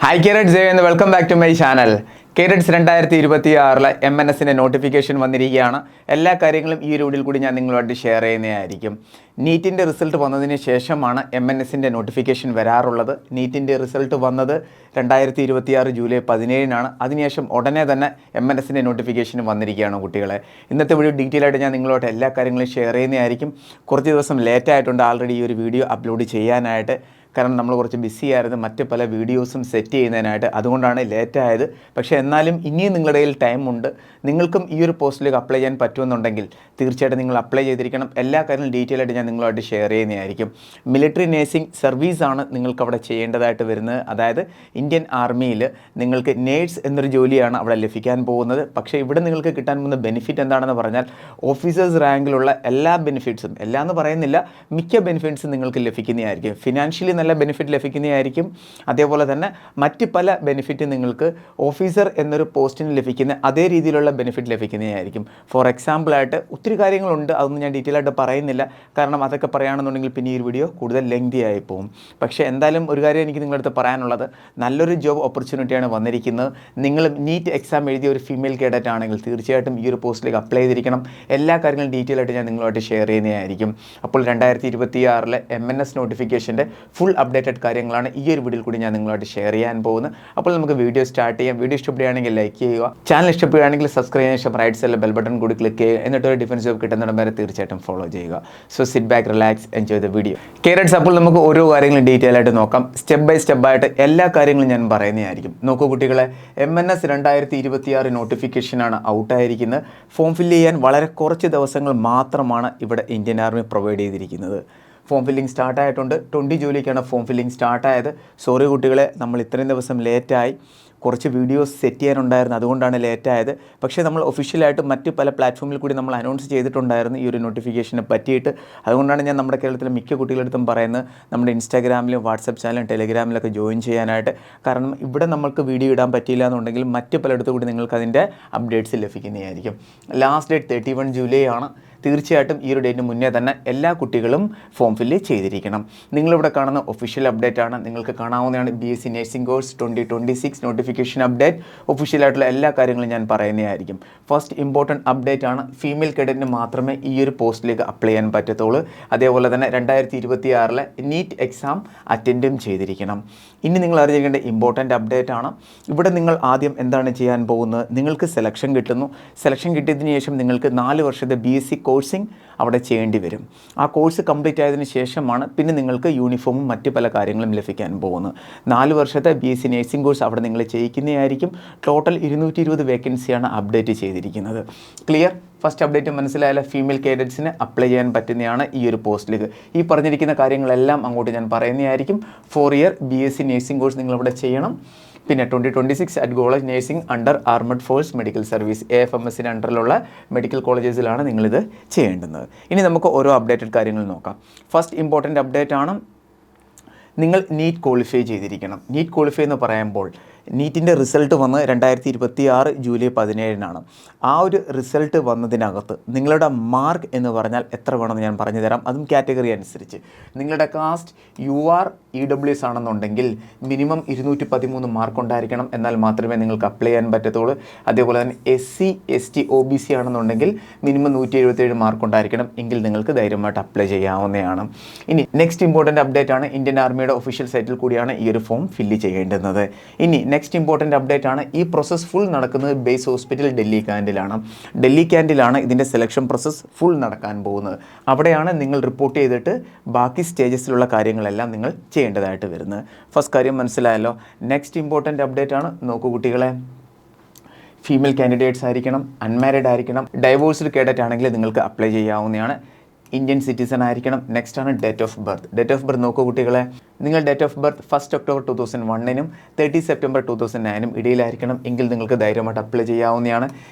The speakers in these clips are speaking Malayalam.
Hi Carrots and welcome back to my channel. Carrots 2026 MNSന്റെ notification വന്നിരിക്കുകയാണ്. എല്ലാ കാര്യങ്ങളും ഈ ഒരു വീഡിയോയിൽ കൂടി ഞാൻ നിങ്ങളുമായിട്ട് ഷെയർ ചെയ്യുന്നതായിരിക്കും. നീറ്റിൻ്റെ റിസൾട്ട് വന്നതിന് ശേഷമാണ് MNSന്റെ നോട്ടിഫിക്കേഷൻ വരാറുള്ളത്. നീറ്റിൻ്റെ റിസൾട്ട് വന്നത് 2026 ജൂലൈ 17-നാണ്. അതിനുശേഷം ഉടനെ തന്നെ MNSന്റെ നോട്ടിഫിക്കേഷൻ വന്നിരിക്കുകയാണ് കുട്ടികളെ. ഇന്നത്തെ വീഡിയോ ഡീറ്റെയിൽ ആയിട്ട് ഞാൻ നിങ്ങളോട് എല്ലാ കാര്യങ്ങളും ഷെയർ ചെയ്യുന്നതായിരിക്കും. കുറച്ച് ദിവസം ലേറ്റ് ആയിട്ടുണ്ട് ആൾറെഡി ഈ ഒരു വീഡിയോ അപ്ലോഡ് ചെയ്യാനായിട്ട്. കാരണം നമ്മൾ കുറച്ച് ബിസി ആയിരുന്നു മറ്റ് പല വീഡിയോസും സെറ്റ് ചെയ്യുന്നതിനായിട്ട്, അതുകൊണ്ടാണ് ലേറ്റ് ആയത്. പക്ഷേ എന്നാലും ഇനിയും നിങ്ങളുടെ കയ്യിൽ ടൈമുണ്ട്. നിങ്ങൾക്കും ഈ ഒരു പോസ്റ്റിലേക്ക് അപ്ലൈ ചെയ്യാൻ പറ്റുമെന്നുണ്ടെങ്കിൽ തീർച്ചയായിട്ടും നിങ്ങൾ അപ്ലൈ ചെയ്തിരിക്കണം. എല്ലാ കാര്യങ്ങളും ഡീറ്റെയിൽ ആയിട്ട് ഞാൻ നിങ്ങളുമായിട്ട് ഷെയർ ചെയ്യുന്നതായിരിക്കും. മിലിറ്ററി നേഴ്സിംഗ് സർവീസാണ് നിങ്ങൾക്ക് അവിടെ ചെയ്യേണ്ടതായിട്ട് വരുന്നത്. അതായത് ഇന്ത്യൻ ആർമിയിൽ നിങ്ങൾക്ക് നേഴ്സ് എന്നൊരു ജോലിയാണ് അവിടെ ലഭിക്കാൻ പോകുന്നത്. പക്ഷേ ഇവിടെ നിങ്ങൾക്ക് കിട്ടാൻ പോകുന്ന ബെനിഫിറ്റ് എന്താണെന്ന് പറഞ്ഞാൽ ഓഫീസേഴ്സ് റാങ്കിലുള്ള എല്ലാ ബെനിഫിറ്റ്സും, എല്ലാം എന്ന് പറയുന്നില്ല, മിക്ക ബെനിഫിറ്റ്സും നിങ്ങൾക്ക് ലഭിക്കുന്നതായിരിക്കും. ഫിനാൻഷ്യലി നല്ല ബെനിഫിറ്റ് ലഭിക്കുന്നതായിരിക്കും. അതേപോലെ തന്നെ മറ്റ് പല ബെനിഫിറ്റ് നിങ്ങൾക്ക് ഓഫീസർ എന്നൊരു പോസ്റ്റിന് ലഭിക്കുന്ന അതേ രീതിയിലുള്ള ബെനിഫിറ്റ് ലഭിക്കുന്നതായിരിക്കും. ഫോർ എക്സാമ്പിളായിട്ട് ഒത്തിരി കാര്യങ്ങളുണ്ട്, അതൊന്നും ഞാൻ ഡീറ്റെയിൽ ആയിട്ട് പറയുന്നില്ല. കാരണം അതൊക്കെ പറയുകയാണെന്നുണ്ടെങ്കിൽ പിന്നെ ഈ ഒരു വീഡിയോ കൂടുതൽ ലെങ്തി ആയി പോകും. പക്ഷേ എന്തായാലും ഒരു കാര്യം എനിക്ക് നിങ്ങളുടെ അടുത്ത് പറയാനുള്ളത്, നല്ലൊരു ജോബ് ഓപ്പർച്യൂണിറ്റിയാണ് വന്നിരിക്കുന്നത്. നിങ്ങൾ നീറ്റ് എക്സാം എഴുതിയ ഒരു ഫീമെയിൽ കേഡറ്റ് ആണെങ്കിൽ തീർച്ചയായിട്ടും ഈ ഒരു പോസ്റ്റിലേക്ക് അപ്ലൈ ചെയ്തിരിക്കണം. എല്ലാ കാര്യങ്ങളും ഡീറ്റെയിൽ ആയിട്ട് ഞാൻ നിങ്ങളുമായിട്ട് ഷെയർ ചെയ്യുന്നതായിരിക്കും. അപ്പോൾ 2026 MNS നോട്ടിഫിക്കേഷൻ്റെ ഫുൾ അപ്ഡേറ്റഡ് കാര്യങ്ങളാണ് ഈ ഒരു വീഡിയോയിൽ കൂടി ഞാൻ നിങ്ങളുമായിട്ട് ഷെയർ ചെയ്യാൻ പോകുന്നത്. അപ്പോൾ നമുക്ക് വീഡിയോ സ്റ്റാർട്ട് ചെയ്യാം. വീഡിയോ ഇഷ്ടപ്പെടുകയാണെങ്കിൽ ലൈക്ക് ചെയ്യുക, ചാനൽ ഇഷ്ടപ്പെടുകയാണെങ്കിൽ സബ്സ്ക്രൈബ് ചെയ്യാൻ ശേഷം റൈറ്റ് സൈഡിലെ ബെൽ ബട്ടൺ കൂടി ക്ലിക്ക് ചെയ്യുക. എന്നിട്ട് ഒരു ഡിഫൻസ് ജോബ് കിട്ടുന്നിടം വരെ തീർച്ചയായിട്ടും ഫോളോ ചെയ്യുക. So sit back, relax, enjoy the video. കേരറ്റ്സ്, അപ്പോൾ നമുക്ക് ഓരോ കാര്യങ്ങളും ഡീറ്റെയിൽ ആയിട്ട് നോക്കാം. സ്റ്റെപ്പ് ബൈ സ്റ്റെപ്പായിട്ട് എല്ലാ കാര്യങ്ങളും ഞാൻ പറയുന്നതായിരിക്കും. നോക്കൂ കുട്ടികളെ, MNS 2026 നോട്ടിഫിക്കേഷനാണ് ഔട്ടായിരിക്കുന്നത്. ഫോം ഫില്ല് ചെയ്യാൻ വളരെ കുറച്ച് ദിവസങ്ങൾ മാത്രമാണ് ഇവിടെ ഇന്ത്യൻ ആർമി പ്രൊവൈഡ് ചെയ്തിരിക്കുന്നത്. ഫോം ഫില്ലിംഗ് സ്റ്റാർട്ടായിട്ടുണ്ട്. 20 ജൂലൈക്കാണ് ഫോം ഫില്ലിംഗ് സ്റ്റാർട്ടായത്. സോറി കുട്ടികളെ, നമ്മൾ ഇത്രയും ദിവസം ലേറ്റായി. കുറച്ച് വീഡിയോസ് സെറ്റ് ചെയ്യാനുണ്ടായിരുന്നു, അതുകൊണ്ടാണ് ലേറ്റായത്. പക്ഷേ നമ്മൾ ഒഫീഷ്യലായിട്ട് മറ്റ് പല പ്ലാറ്റ്ഫോമിൽ കൂടി നമ്മൾ അനൗൺസ് ചെയ്തിട്ടുണ്ടായിരുന്നു ഈ ഒരു നോട്ടിഫിക്കേഷനെ പറ്റിയിട്ട്. അതുകൊണ്ടാണ് ഞാൻ നമ്മുടെ കേരളത്തിലെ മിക്ക കുട്ടികളടുത്തും പറയുന്നത് നമ്മുടെ ഇൻസ്റ്റാഗ്രാമിലും വാട്സപ്പ് ചാനലും ടെലിഗ്രാമിലൊക്കെ ജോയിൻ ചെയ്യാനായിട്ട്. കാരണം ഇവിടെ നമുക്ക് വീഡിയോ ഇടാൻ പറ്റിയില്ല എന്നുണ്ടെങ്കിൽ മറ്റ് പലയിടത്തും കൂടി നിങ്ങൾക്ക് അതിൻ്റെ അപ്ഡേറ്റ്സ് ലഭിക്കുന്നതായിരിക്കും. ലാസ്റ്റ് ഡേറ്റ് 31 ജൂലൈ ആണ്. തീർച്ചയായിട്ടും ഈ ഒരു ഡേറ്റിന് മുന്നേ തന്നെ എല്ലാ കുട്ടികളും ഫോം ഫില്ല് ചെയ്തിരിക്കണം. നിങ്ങളിവിടെ കാണുന്ന ഒഫീഷ്യൽ അപ്ഡേറ്റ് ആണ്. നിങ്ങൾക്ക് കാണാവുന്നതാണ് BSc nursing course 2026 notification update. ഒഫീഷ്യലായിട്ടുള്ള എല്ലാ കാര്യങ്ങളും ഞാൻ പറയുന്നതായിരിക്കും. ഫസ്റ്റ് ഇമ്പോർട്ടൻറ്റ് അപ്ഡേറ്റ് ആണ്, ഫീമെയിൽ കേഡറ്റിന് മാത്രമേ ഈ ഒരു പോസ്റ്റിലേക്ക് അപ്ലൈ ചെയ്യാൻ പറ്റത്തുള്ളൂ. അതേപോലെ തന്നെ 2026 നീറ്റ് എക്സാം അറ്റൻഡും ചെയ്തിരിക്കണം. ഇനി നിങ്ങൾ അറിഞ്ഞിരിക്കേണ്ട ഇമ്പോർട്ടൻറ്റ് അപ്ഡേറ്റ് ആണ്. ഇവിടെ നിങ്ങൾ ആദ്യം എന്താണ് ചെയ്യാൻ പോകുന്നത്, നിങ്ങൾക്ക് സെലക്ഷൻ കിട്ടുന്നു. സെലക്ഷൻ കിട്ടിയതിന് ശേഷം നിങ്ങൾക്ക് 4 വർഷത്തെ BSc കോഴ്സിങ് അവിടെ ചെയ്യേണ്ടി വരും. ആ കോഴ്സ് കംപ്ലീറ്റ് ആയതിനു ശേഷമാണ് പിന്നെ നിങ്ങൾക്ക് യൂണിഫോമും മറ്റ് പല കാര്യങ്ങളും ലഭിക്കാൻ പോകുന്നത്. 4 വർഷത്തെ BSc നഴ്സിംഗ് കോഴ്സ് അവിടെ നിങ്ങൾ ചെയ്യിക്കുന്നതായിരിക്കും. ടോട്ടൽ 220 വേക്കൻസിയാണ് അപ്ഡേറ്റ് ചെയ്തിരിക്കുന്നത്. ക്ലിയർ? ഫസ്റ്റ് അപ്ഡേറ്റ് മനസ്സിലായാലും ഫീമെയിൽ കേഡറ്റ്സിന് അപ്ലൈ ചെയ്യാൻ പറ്റുന്നതാണ് ഈ ഒരു പോസ്റ്റിലേക്ക്. ഈ പറഞ്ഞിരിക്കുന്ന കാര്യങ്ങളെല്ലാം അങ്ങോട്ട് ഞാൻ പറയുന്നതായിരിക്കും. 4 ഇയർ BSc നഴ്സിംഗ് കോഴ്സ് നിങ്ങളിവിടെ ചെയ്യണം. പിന്നെ 2026 at college nursing under armed force medical service AFMSൻ്റെ അണ്ടറിലുള്ള മെഡിക്കൽ കോളേജസിലാണ് നിങ്ങളിത് ചെയ്യേണ്ടുന്നത്. ഇനി നമുക്ക് ഓരോ അപ്ഡേറ്റഡ് കാര്യങ്ങൾ നോക്കാം. ഫസ്റ്റ് ഇമ്പോർട്ടൻ്റ് അപ്ഡേറ്റ് ആണ്, നിങ്ങൾ നീറ്റ് ക്വാളിഫൈ ചെയ്തിരിക്കണം. നീറ്റ് ക്വാളിഫൈ എന്ന് പറയുമ്പോൾ നീറ്റിൻ്റെ റിസൾട്ട് വന്ന് 2026 ജൂലൈ 17-നാണ്. ആ ഒരു റിസൾട്ട് വന്നതിനകത്ത് നിങ്ങളുടെ മാർക്ക് എന്ന് പറഞ്ഞാൽ എത്ര വേണമെന്ന് ഞാൻ പറഞ്ഞു തരാം. അതും കാറ്റഗറി അനുസരിച്ച്. നിങ്ങളുടെ കാസ്റ്റ് UR EWS ആണെന്നുണ്ടെങ്കിൽ മിനിമം 213 മാർക്ക് ഉണ്ടായിരിക്കണം, എന്നാൽ മാത്രമേ നിങ്ങൾക്ക് അപ്ലൈ ചെയ്യാൻ പറ്റത്തുള്ളൂ. അതേപോലെ തന്നെ SC ST OBC ആണെന്നുണ്ടെങ്കിൽ മിനിമം 177 മാർക്ക് ഉണ്ടായിരിക്കണം, എങ്കിൽ നിങ്ങൾക്ക് ധൈര്യമായിട്ട് അപ്ലൈ ചെയ്യാവുന്നതാണ്. ഇനി നെക്സ്റ്റ് ഇമ്പോർട്ടൻ്റ് അപ്ഡേറ്റ് ആണ്, ഇന്ത്യൻ ആർമിയുടെ ഒഫീഷ്യൽ സൈറ്റിൽ കൂടിയാണ് ഈ ഒരു ഫോം ഫില്ല് ചെയ്യേണ്ടുന്നത്. ഇനി നെക്സ്റ്റ് ഇമ്പോർട്ടൻ്റ് അപ്ഡേറ്റ് ആണ്, ഈ പ്രോസസ്സ് ഫുൾ നടക്കുന്നത് ബേസ് ഹോസ്പിറ്റൽ ഡൽഹി ക്യാൻറ്റിലാണ്. ഡൽഹി ക്യാൻറ്റിലാണ് ഇതിൻ്റെ സെലക്ഷൻ പ്രോസസ്സ് ഫുൾ നടക്കാൻ പോകുന്നത്. അവിടെയാണ് നിങ്ങൾ റിപ്പോർട്ട് ചെയ്തിട്ട് ബാക്കി സ്റ്റേജസിലുള്ള കാര്യങ്ങളെല്ലാം നിങ്ങൾ ചെയ്യേണ്ടതായിട്ട് വരുന്നത്. ഫസ്റ്റ് കാര്യം മനസ്സിലായല്ലോ. നെക്സ്റ്റ് ഇമ്പോർട്ടൻ്റ് അപ്ഡേറ്റ് ആണ്, നോക്കൂ കുട്ടികളെ, ഫീമെയിൽ കാൻഡിഡേറ്റ്സ് ആയിരിക്കണം, അൺമാരീഡ് ആയിരിക്കണം, ഡൈവോഴ്സ്ഡ് കേഡറ്റ് ആണെങ്കിൽ നിങ്ങൾക്ക് അപ്ലൈ ചെയ്യാവുന്നതാണ്, ഇന്ത്യൻ സിറ്റിസൺ ആയിരിക്കണം. നെക്സ്റ്റ് ആണ് date of birth. Date of birth നോക്കൂ കുട്ടികളെ, നിങ്ങൾ ഡേറ്റ് ഓഫ് ബർത്ത് 1 ഒക്ടോബർ 2001-നും 30 സെപ്റ്റംബർ 2009-നും ഇടയിലായിരിക്കണം, എങ്കിൽ നിങ്ങൾക്ക് ധൈര്യമായിട്ട് അപ്ലൈ ചെയ്യാവുന്നതാണ്.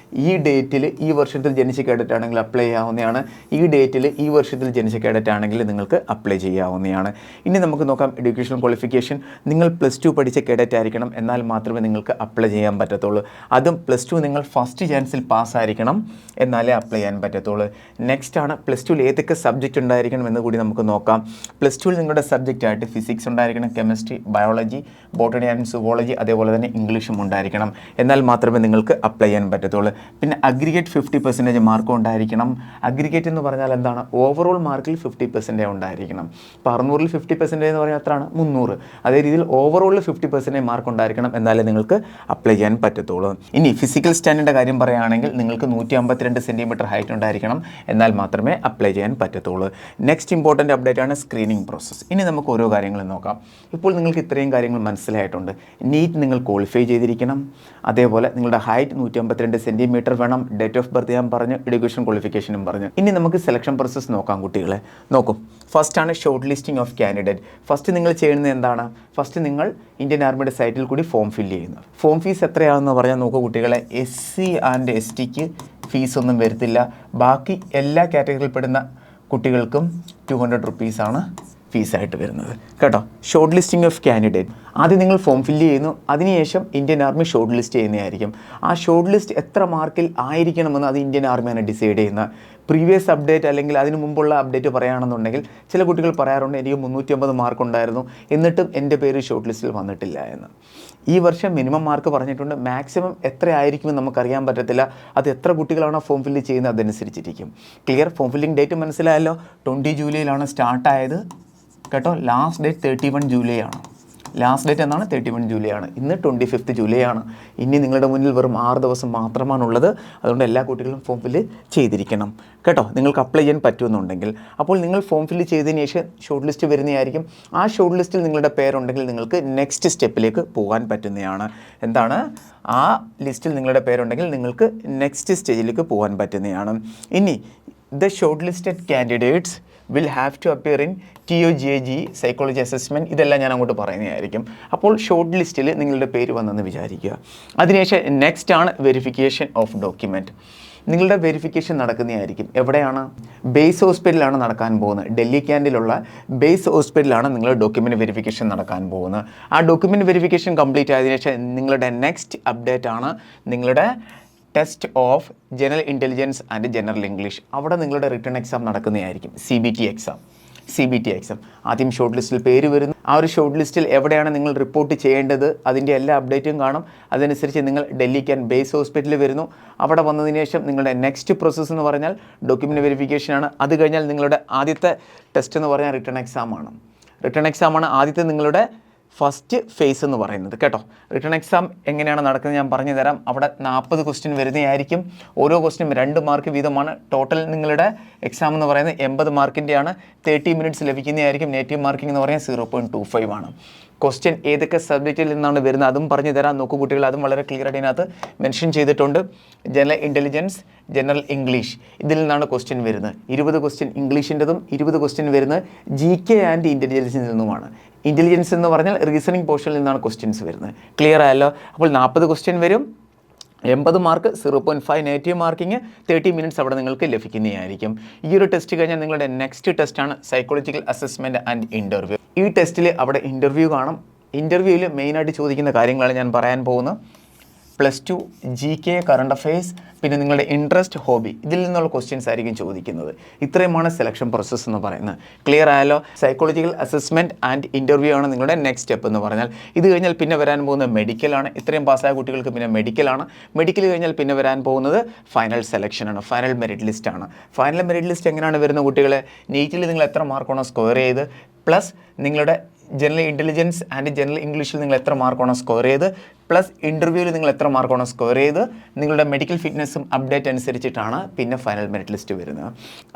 ഈ ഡേറ്റിൽ ഈ വർഷത്തിൽ ജനിച്ച കേഡറ്റ് ആണെങ്കിൽ അപ്ലൈ ചെയ്യാവുന്നതാണ്. ഈ ഡേറ്റിൽ ഈ വർഷത്തിൽ ജനിച്ച കേഡറ്റ് ആണെങ്കിൽ നിങ്ങൾക്ക് അപ്ലൈ ചെയ്യാവുന്നതാണ്. ഇനി നമുക്ക് നോക്കാം എഡ്യൂക്കേഷൻ ക്വാളിഫിക്കേഷൻ. നിങ്ങൾ +2 പഠിച്ച കേഡറ്റ് ആയിരിക്കണം, എന്നാൽ മാത്രമേ നിങ്ങൾക്ക് അപ്ലൈ ചെയ്യാൻ പറ്റത്തുള്ളൂ. അതും +2 നിങ്ങൾ ഫസ്റ്റ് ചാൻസിൽ പാസ്സായിരിക്കണം, എന്നാലേ അപ്ലൈ ചെയ്യാൻ പറ്റത്തുള്ളൂ. നെക്സ്റ്റ് ആണ് +2 ഏതൊക്കെ സബ്ജക്റ്റ് ഉണ്ടായിരിക്കണം എന്ന് കൂടി നമുക്ക് നോക്കാം. +2 നിങ്ങളുടെ സബ്ജക്റ്റായിട്ട് ഫിസിക്സ് ഫിസിക്സ് ഉണ്ടായിരിക്കണം, chemistry, biology, botany and zoology, അതേപോലെ തന്നെ ഇംഗ്ലീഷും ഉണ്ടായിരിക്കണം. എന്നാൽ മാത്രമേ നിങ്ങൾക്ക് അപ്ലൈ ചെയ്യാൻ പറ്റത്തുള്ളൂ. പിന്നെ അഗ്രിഗേറ്റ് 50% മാർക്കും ഉണ്ടായിരിക്കണം. അഗ്രിഗേറ്റ് എന്ന് പറഞ്ഞാൽ എന്താണ്? ഓവറോൾ മാർക്കിൽ 50% ഉണ്ടായിരിക്കണം. ഇപ്പോൾ 600-ൽ 50% എന്ന് പറഞ്ഞാൽ എത്രയാണ്? 300. അതേ രീതിയിൽ ഓവറോളിൽ 50% മാർക്ക് ഉണ്ടായിരിക്കണം, എന്നാലേ നിങ്ങൾക്ക് അപ്ലൈ ചെയ്യാൻ പറ്റത്തുള്ളൂ. ഇനി ഫിസിക്കൽ സ്റ്റാൻഡിൻ്റെ കാര്യം പറയുകയാണെങ്കിൽ നിങ്ങൾക്ക് 152 സെൻറ്റിമീറ്റർ ഹൈറ്റ് ഉണ്ടായിരിക്കണം, എന്നാൽ മാത്രമേ അപ്ലൈ ചെയ്യാൻ പറ്റത്തുള്ളൂ. നെക്സ്റ്റ് ഇമ്പോർട്ടൻ്റ് അപ്ഡേറ്റ് ആണ് സ്ക്രീനിങ് പ്രോസസ്സ്. ഇനി നമുക്ക് ഓരോ കാര്യങ്ങളും നോക്കാം. ഇപ്പോൾ നിങ്ങൾക്ക് ഇത്രയും കാര്യങ്ങൾ മനസ്സിലായിട്ടുണ്ട്. നീറ്റ് നിങ്ങൾ ക്വാളിഫൈ ചെയ്തിരിക്കണം, അതേപോലെ നിങ്ങളുടെ ഹൈറ്റ് 152 സെൻറ്റിമീറ്റർ വേണം, ഡേറ്റ് ഓഫ് ബർത്ത് ഞാൻ പറഞ്ഞു, എഡ്യൂക്കേഷൻ ക്വാളിഫിക്കേഷനും പറഞ്ഞു. ഇനി നമുക്ക് സെലക്ഷൻ പ്രോസസ്സ് നോക്കാം കുട്ടികളെ. നോക്കും, ഫസ്റ്റ് ആണ് short listing of candidate. First നിങ്ങൾ ചെയ്യുന്നത് എന്താണ്? ഫസ്റ്റ് നിങ്ങൾ ഇന്ത്യൻ ആർമിയുടെ സൈറ്റിൽ കൂടി ഫോം ഫില്ല് ചെയ്യുന്നു. ഫോം ഫീസ് എത്രയാണെന്ന് പറഞ്ഞാൽ നോക്കൂ കുട്ടികളെ, SC ആൻഡ് STക്ക് ഫീസൊന്നും വരത്തില്ല. ബാക്കി എല്ലാ കാറ്റഗറിയിൽപ്പെടുന്ന കുട്ടികൾക്കും 200 റുപ്പീസാണ് ഫീസായിട്ട് വരുന്നത് കേട്ടോ. ഷോർട്ട് ലിസ്റ്റിംഗ് ഓഫ് കാൻഡിഡേറ്റ്, ആദ്യം നിങ്ങൾ ഫോം ഫില്ല് ചെയ്യുന്നു, അതിനുശേഷം ഇന്ത്യൻ ആർമി ഷോർട്ട് ലിസ്റ്റ് ചെയ്യുന്നതായിരിക്കും. ആ ഷോർട്ട് ലിസ്റ്റ് എത്ര മാർക്കിൽ ആയിരിക്കണമെന്ന് അത് ഇന്ത്യൻ ആർമിയാണ് ഡിസൈഡ് ചെയ്യുന്നത്. പ്രീവിയസ് അപ്ഡേറ്റ് അല്ലെങ്കിൽ അതിന് മുമ്പുള്ള അപ്ഡേറ്റ് പറയുകയാണെന്നുണ്ടെങ്കിൽ ചില കുട്ടികൾ പറയാറുണ്ട് എനിക്ക് 350 മാർക്ക് ഉണ്ടായിരുന്നു, എന്നിട്ടും എൻ്റെ പേര് ഷോർട്ട് ലിസ്റ്റിൽ വന്നിട്ടില്ല എന്ന്. ഈ വർഷം മിനിമം മാർക്ക് പറഞ്ഞിട്ടുണ്ട്, മാക്സിമം എത്ര ആയിരിക്കുമെന്ന് നമുക്കറിയാൻ പറ്റത്തില്ല. അത് എത്ര കുട്ടികളാണോ ഫോം ഫില്ല് ചെയ്യുന്നത് അതനുസരിച്ചിരിക്കും. ക്ലിയർ? ഫോം ഫില്ലിംഗ് ഡേറ്റ് മനസ്സിലായല്ലോ. 20 ജൂലൈയിലാണ് സ്റ്റാർട്ടായത് കേട്ടോ. ലാസ്റ്റ് ഡേറ്റ് 31 ജൂലൈ ആണ്. ലാസ്റ്റ് ഡേറ്റ് എന്നാണ് 31 ജൂലൈ ആണ്. ഇന്ന് 25 ജൂലൈ ആണ്. ഇനി നിങ്ങളുടെ മുന്നിൽ വെറും 6 ദിവസം മാത്രമാണുള്ളത്. അതുകൊണ്ട് എല്ലാ കുട്ടികളും ഫോം ഫില്ല് ചെയ്തിരിക്കണം കേട്ടോ, നിങ്ങൾക്ക് അപ്ലൈ ചെയ്യാൻ പറ്റുമെന്നുണ്ടെങ്കിൽ. അപ്പോൾ നിങ്ങൾ ഫോം ഫില്ല് ചെയ്തതിന് ശേഷം ഷോർട്ട് ലിസ്റ്റ് വരുന്നതായിരിക്കും. ആ ഷോർട്ട് ലിസ്റ്റിൽ നിങ്ങളുടെ പേരുണ്ടെങ്കിൽ നിങ്ങൾക്ക് നെക്സ്റ്റ് സ്റ്റെപ്പിലേക്ക് പോകാൻ പറ്റുന്നതാണ്. എന്താണ്? ആ ലിസ്റ്റിൽ നിങ്ങളുടെ പേരുണ്ടെങ്കിൽ നിങ്ങൾക്ക് നെക്സ്റ്റ് സ്റ്റേജിലേക്ക് പോകാൻ പറ്റുന്നതാണ്. ഇനി the shortlisted candidates will have to appear in TOGG psychology assessment. ഇതെല്ലാം ഞാൻ അങ്ങോട്ട് പറയുന്നതായിരിക്കും. അപ്പോൾ ഷോർട്ട് ലിസ്റ്റിൽ നിങ്ങളുടെ പേര് വന്നെന്ന് വിചാരിക്കുക. അതിനുശേഷം നെക്സ്റ്റ് ആണ് വെരിഫിക്കേഷൻ ഓഫ് ഡോക്യുമെൻറ്റ്. നിങ്ങളുടെ വെരിഫിക്കേഷൻ നടക്കുന്നതായിരിക്കും. എവിടെയാണ്? ബേസ് ഹോസ്പിറ്റലാണ് നടക്കാൻ പോകുന്നത്. ഡൽഹി ക്യാൻഡിലുള്ള ബേസ് ഹോസ്പിറ്റലാണ് നിങ്ങളുടെ ഡോക്യുമെൻറ്റ് വെരിഫിക്കേഷൻ നടക്കാൻ പോകുന്നത്. ആ ഡോക്യുമെൻറ്റ് വെരിഫിക്കേഷൻ കംപ്ലീറ്റ് ആയതിനു ശേഷം നിങ്ങളുടെ നെക്സ്റ്റ് അപ്ഡേറ്റ് ആണ് നിങ്ങളുടെ test of general intelligence and general English. അവിടെ നിങ്ങളുടെ റിട്ടേൺ എക്സാം നടക്കുന്നതായിരിക്കും. CBT exam. ആദ്യം ഷോർട്ട് ലിസ്റ്റിൽ പേര് വരുന്നു. ആ ഒരു ഷോർട്ട് ലിസ്റ്റിൽ എവിടെയാണ് നിങ്ങൾ റിപ്പോർട്ട് ചെയ്യേണ്ടത് അതിൻ്റെ എല്ലാ അപ്ഡേറ്റും കാണും. അതനുസരിച്ച് നിങ്ങൾ ഡൽഹി ക്യാൻ ബേസ് ഹോസ്പിറ്റലിൽ വരുന്നു. അവിടെ വന്നതിന് ശേഷം നിങ്ങളുടെ നെക്സ്റ്റ് പ്രോസസ്സ് എന്ന് പറഞ്ഞാൽ ഡോക്യുമെൻറ്റ് വെരിഫിക്കേഷനാണ്. അത് കഴിഞ്ഞാൽ നിങ്ങളുടെ ആദ്യത്തെ ടെസ്റ്റ് എന്ന് പറഞ്ഞാൽ റിട്ടേൺ എക്സാമാണ്. ആദ്യത്തെ നിങ്ങളുടെ ഫസ്റ്റ് ഫേസ് എന്ന് പറയുന്നത് കേട്ടോ. റിട്ടേൺ എക്സാം എങ്ങനെയാണ് നടക്കുന്നത് ഞാൻ പറഞ്ഞു തരാം. അവിടെ 40 ക്വസ്റ്റ്യൻ വരുന്നതായിരിക്കും. ഓരോ ക്വസ്റ്റ്യനും 2 മാർക്ക് വീതമാണ്. ടോട്ടൽ നിങ്ങളുടെ എക്സാം എന്ന് പറയുന്നത് 80 മാർക്കിൻ്റെയാണ്. 30 മിനിറ്റ്സ് ലഭിക്കുന്നതായിരിക്കും. നേറ്റീവ് മാർക്കിംഗ് എന്ന് പറയുന്നത് 0.25 ആണ്. ക്വസ്റ്റ്യൻ ഏതൊക്കെ സബ്ജക്റ്റിൽ നിന്നാണ് വരുന്നത് അതും പറഞ്ഞു തരാം. നോക്കൂ കുട്ടികൾ, അതും വളരെ ക്ലിയർ ആയിട്ട് ഇതിനകത്ത് മെൻഷൻ ചെയ്തിട്ടുണ്ട്. ജനറൽ ഇൻ്റലിജൻസ്, ജനറൽ ഇംഗ്ലീഷ്, ഇതിൽ നിന്നാണ് ക്വസ്റ്റ്യൻ വരുന്നത്. 20 ക്വസ്റ്റ്യൻ ഇംഗ്ലീഷിൻ്റെതും 20 ക്വസ്റ്റ്യൻ വരുന്നത് GK ആൻഡ് ഇൻ്റലിജൻസിൽ നിന്നുമാണ്. ഇൻ്റലിജൻസ് എന്ന് പറഞ്ഞാൽ റീസണിങ് പോർഷനിൽ നിന്നാണ് ക്വസ്റ്റ്യൻസ് വരുന്നത്. ക്ലിയർ ആയല്ലോ? അപ്പോൾ 40 ക്വസ്റ്റ്യൻ വരും, 80 മാർക്ക്, 0.5 നെഗറ്റീവ് മാർക്കിങ്, 30 മിനിറ്റ്സ് അവിടെ നിങ്ങൾക്ക് ലഭിക്കുന്നതായിരിക്കും. ഈ ഒരു ടെസ്റ്റ് കഴിഞ്ഞാൽ നിങ്ങളുടെ നെക്സ്റ്റ് ടെസ്റ്റാണ് സൈക്കോളജിക്കൽ അസസ്മെൻറ്റ് ആൻഡ് ഇൻ്റർവ്യൂ. ഈ ടെസ്റ്റിൽ അവിടെ ഇൻ്റർവ്യൂ കാണും. ഇൻ്റർവ്യൂവിൽ മെയിനായിട്ട് ചോദിക്കുന്ന കാര്യങ്ങളാണ് ഞാൻ പറയാൻ പോകുന്നത്. +2 GK, കറണ്ട് അഫയേഴ്സ്, പിന്നെ നിങ്ങളുടെ ഇൻട്രസ്റ്റ്, ഹോബി, ഇതിൽ നിന്നുള്ള ക്വസ്റ്റ്യൻസ് ആയിരിക്കും ചോദിക്കുന്നത്. ഇത്രയുമാണ് സെലക്ഷൻ പ്രോസസ്സ് എന്ന് പറയുന്നത്. ക്ലിയർ ആയാലോ? സൈക്കോളജിക്കൽ അസസ്മെൻറ്റ് ആൻഡ് ഇൻ്റർവ്യൂ ആണ് നിങ്ങളുടെ നെക്സ്റ്റ് സ്റ്റെപ്പ് എന്ന് പറഞ്ഞാൽ. ഇത് കഴിഞ്ഞാൽ പിന്നെ വരാൻ പോകുന്നത് മെഡിക്കലാണ്. ഇത്രയും പാസ്സായ കുട്ടികൾക്ക് പിന്നെ മെഡിക്കലാണ്. മെഡിക്കൽ കഴിഞ്ഞാൽ പിന്നെ വരാൻ പോകുന്നത് ഫൈനൽ സെലക്ഷനാണ്, ഫൈനൽ മെറിറ്റ് ലിസ്റ്റാണ്. ഫൈനൽ മെറിറ്റ് ലിസ്റ്റ് എങ്ങനെയാണ് വരുന്ന കുട്ടികളെ? നീറ്റിൽ നിങ്ങൾ എത്ര മാർക്കാണോ സ്കോർ ചെയ്ത്, പ്ലസ് നിങ്ങളുടെ ജനറൽ ഇൻ്റലിജൻസ് ആൻഡ് ജനറൽ ഇംഗ്ലീഷിൽ നിങ്ങൾ എത്ര മാർക്കാണോ സ്കോർ ചെയ്ത്, പ്ലസ് ഇൻ്റർവ്യൂവിൽ നിങ്ങൾ എത്ര മാർക്കാണോ സ്കോർ ചെയ്ത്, നിങ്ങളുടെ മെഡിക്കൽ ഫിറ്റ്നസ്സും അപ്ഡേറ്റ് അനുസരിച്ചിട്ടാണ് പിന്നെ ഫൈനൽ മെറിറ്റ് ലിസ്റ്റ് വരുന്നത്.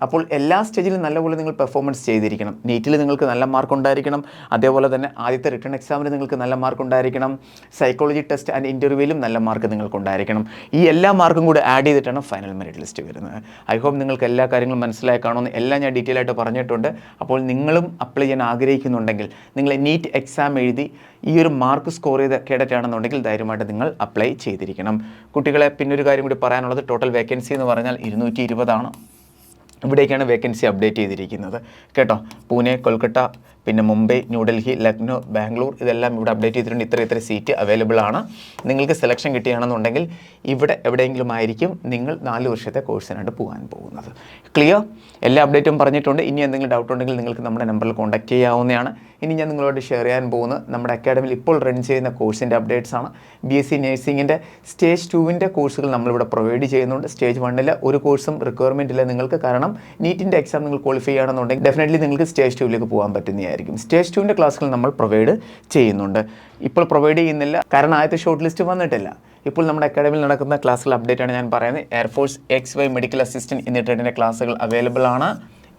അപ്പോൾ എല്ലാ സ്റ്റേജിലും നല്ലപോലെ നിങ്ങൾ പെർഫോമൻസ് ചെയ്തിരിക്കണം. നീറ്റിൽ നിങ്ങൾക്ക് നല്ല മാർക്ക് ഉണ്ടായിരിക്കണം. അതേപോലെ തന്നെ ആദ്യത്തെ റിട്ടേൺ എക്സാമിന് നിങ്ങൾക്ക് നല്ല മാർക്ക് ഉണ്ടായിരിക്കണം. സൈക്കോളജി ടെസ്റ്റ് ആൻഡ് ഇൻ്റർവ്യൂവിലും നല്ല മാർക്ക് നിങ്ങൾക്ക് ഉണ്ടായിരിക്കണം. ഈ എല്ലാ മാർക്കും കൂടി ആഡ് ചെയ്തിട്ടാണ് ഫൈനൽ മെറിറ്റ് ലിസ്റ്റ് വരുന്നത്. ഐ ഹോപ്പ് നിങ്ങൾക്ക് എല്ലാ കാര്യങ്ങളും മനസ്സിലായി കാണുമെന്ന്. എല്ലാം ഞാൻ ഡീറ്റെയിൽ ആയിട്ട് പറഞ്ഞിട്ടുണ്ട്. അപ്പോൾ നിങ്ങളും അപ്ലൈ ചെയ്യാൻ ആഗ്രഹിക്കുന്നുണ്ടെങ്കിൽ, നിങ്ങൾ നീറ്റ് എക്സാം എഴുതി ഈ ഒരു മാർക്ക് സ്കോർ ചെയ്ത കേഡറ്റ് ആണെന്നുണ്ടെങ്കിൽ ധൈര്യമായിട്ട് നിങ്ങൾ അപ്ലൈ ചെയ്തിരിക്കണം. കുട്ടികളെ പിന്നൊരു കാര്യം കൂടി പറയാനുള്ളത്, ടോട്ടൽ വേക്കൻസി എന്ന് പറഞ്ഞാൽ 220 ആണ്. ഇവിടേക്കാണ് വേക്കൻസി അപ്ഡേറ്റ് ചെയ്തിരിക്കുന്നത് കേട്ടോ. പൂനെ, കൊൽക്കത്ത, പിന്നെ മുംബൈ, ന്യൂഡൽഹി, ലക്നൗ, ബാംഗ്ലൂർ ഇതെല്ലാം ഇവിടെ അപ്ഡേറ്റ് ചെയ്തിട്ടുണ്ട്. ഇത്ര സീറ്റ് അവൈലബിൾ ആണ്. നിങ്ങൾക്ക് സെലക്ഷൻ കിട്ടുകയാണെന്നുണ്ടെങ്കിൽ ഇവിടെ എവിടെയെങ്കിലും ആയിരിക്കും നിങ്ങൾ 4 വർഷത്തെ കോഴ്സിനായിട്ട് പോകാൻ പോകുന്നത്. ക്ലിയർ? എല്ലാ അപ്ഡേറ്റും പറഞ്ഞിട്ടുണ്ട്. ഇനി എന്തെങ്കിലും ഡൗട്ട് ഉണ്ടെങ്കിൽ നിങ്ങൾക്ക് നമ്മുടെ നമ്പറിൽ കോൺടാക്ട് ചെയ്യാവുന്നതാണ്. ഇനി ഞാൻ നിങ്ങളോട് ഷെയർ ചെയ്യാൻ പോകുന്നത് നമ്മുടെ അക്കാഡമിയിൽ ഇപ്പോൾ റൺ ചെയ്യുന്ന കോഴ്സിൻ്റെ അപ്ഡേറ്റ്സ് ആണ്. BSc നഴ്സിംഗിൻ്റെ സ്റ്റേജ് 2 കോഴ്സുകൾ നമ്മളിവിടെ പ്രൊവൈഡ് ചെയ്യുന്നുണ്ട്. സ്റ്റേജ് 1 ഒരു കോഴ്സും റിക്വയർമെൻ്റ് ഇല്ല നിങ്ങൾക്ക്. കാരണം നീറ്റിൻ്റെ എക്സാം നിങ്ങൾ ക്വാളിഫൈ ചെയ്യുകയാണെന്നുണ്ടെങ്കിൽ ഡെഫിനറ്റ്ലി നിങ്ങൾക്ക് സ്റ്റേജ് 2 പോകാൻ പറ്റുന്നതായിരിക്കും. സ്റ്റേജ് 2 ക്ലാസ്സുകൾ നമ്മൾ പ്രൊവൈഡ് ചെയ്യുന്നുണ്ട്. ഇപ്പോൾ പ്രൊവൈഡ് ചെയ്യുന്നില്ല കാരണം ആദ്യത്തെ ഷോർട്ട് ലിസ്റ്റ് വന്നിട്ടില്ല. ഇപ്പോൾ നമ്മുടെ അക്കാഡമിയിൽ നടക്കുന്ന ക്ലാസ്സുകൾ അപ്ഡേറ്റ് ആണ് ഞാൻ പറയുന്നത്. എയർഫോഴ്സ് XY മെഡിക്കൽ അസിസ്റ്റൻറ്റ് എന്നീ ക്ലാസ്സുകൾ അവൈലബിൾ ആണ്.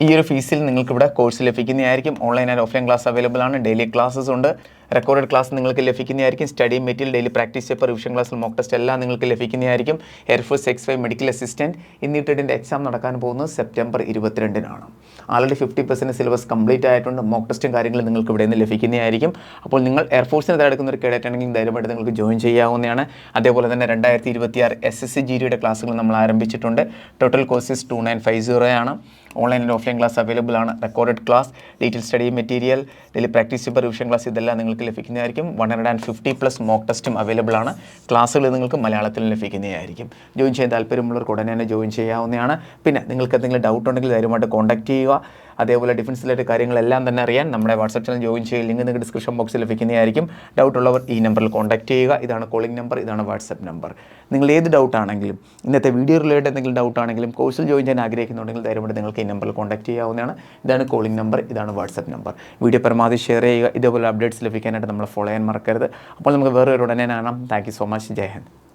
ഈ ഒരു ഫീസിൽ നിങ്ങൾക്ക് ഇവിടെ കോഴ്സ് ലഭിക്കുന്നതായിരിക്കും. Online and offline class available ആണ്. ഡെയിലി ക്ലാസ്സസ് ഉണ്ട്. റെക്കോർഡഡ് ക്ലാസ് നിങ്ങൾക്ക് ലഭിക്കുന്നതായിരിക്കും. Study material, daily practice paper, revision ക്ലാസ്സിൽ മോക്ക് ടെസ്റ്റ് എല്ലാം നിങ്ങൾക്ക് ലഭിക്കുന്നതായിരിക്കും. എയർഫോഴ്സ് XY മെഡിക്കൽ അസിസ്റ്റൻറ്റ് എന്നീ എക്സാം നടക്കാൻ പോകുന്നത് സെപ്റ്റംബർ 22-നാണ്. ആൾറെഡി 50% സിലബസ് കംപ്ലീറ്റ് ആയിട്ടുണ്ട്. മോക്ക് ടെസ്റ്റും കാര്യങ്ങളും നിങ്ങൾക്ക് ഇവിടെ നിന്ന് ലഭിക്കുന്നതായിരിക്കും. അപ്പോൾ നിങ്ങൾ എയർഫോഴ്സിന് തിരഞ്ഞെടുക്കുന്ന ഒരു കേഡറ്റ് ആണെങ്കിൽ ധൈര്യമായിട്ട് നിങ്ങൾക്ക് ജോയിൻ ചെയ്യാവുന്നതാണ്. അതേപോലെ തന്നെ 2026 SSC GD ക്ലാസ്സുകൾ നമ്മൾ ആരംഭിച്ചിട്ടുണ്ട്. ടോട്ടൽ കോഴ്സസ് 2950 ആണ്. Online and offline class available ആണ്. Recorded class, detail study material, daily practice paper, revision class ഇതെല്ലാം നിങ്ങൾക്ക് ലഭിക്കുന്നതായിരിക്കും. 150+ മോക്ക് ടെസ്റ്റും അവൈലബിൾ ആണ്. ക്ലാസ്സുകൾ നിങ്ങൾക്ക് മലയാളത്തിൽ ലഭിക്കുന്നതായിരിക്കും. ജോയിൻ ചെയ്യാൻ താല്പര്യമുള്ളവർക്ക് ഉടനെ തന്നെ ജോയിൻ ചെയ്യാവുന്നതാണ്. പിന്നെ നിങ്ങൾക്ക് എന്തെങ്കിലും ഡൗട്ട് ഉണ്ടെങ്കിൽ ധൈര്യമായിട്ട് കോൺടാക്ട് ചെയ്യുക. അതേപോലെ ഡിഫൻസ് റിലേറ്റഡ് കാര്യങ്ങളെല്ലാം തന്നെ അറിയാൻ നമ്മുടെ വാട്സാപ്പ് ചാനൽ ജോയിൻ ചെയ്യുക. ലിങ്ക് നിങ്ങൾക്ക് ഡിസ്ക്രിപ്ഷൻ ബോക്സിൽ ലഭിക്കുന്നതായിരിക്കും. ഡൗട്ട് ഉള്ളവർ ഈ നമ്പറിൽ കോൺടാക്ട് ചെയ്യുക. ഇതാണ് കോളിംഗ് നമ്പർ, ഇതാണ് വാട്സാപ്പ് നമ്പർ. നിങ്ങൾ ഏത് ഡൗട്ട് ആണെങ്കിലും, ഇന്നത്തെ വീഡിയോ റിലേറ്റഡ് എന്തെങ്കിലും ഡൗട്ട് ആണെങ്കിലും, കോഴ്സിൽ ജോയിൻ ചെയ്യാൻ ആഗ്രഹിക്കുന്നുണ്ടെങ്കിൽ ധൈര്യമായിട്ട് നിങ്ങൾക്ക് ഈ നമ്പറിൽ കോൺടാക്ട് ചെയ്യാവുന്നതാണ്. ഇതാണ് കോളിംഗ് നമ്പർ, ഇതാണ് വാട്സാപ്പ് നമ്പർ. വീഡിയോ പരമാവധി ഷെയർ ചെയ്യുക. ഇതേപോലെ അപ്ഡേറ്റ്സ് ലഭിക്കാനായിട്ട് നമ്മൾ ഫോളോ ചെയ്യാൻ മറക്കരുത്. അപ്പോൾ നമുക്ക് വേറെ ഒരു ഉടനെ കാണാം. Thank you so much. ജയ് ഹിന്ദ്.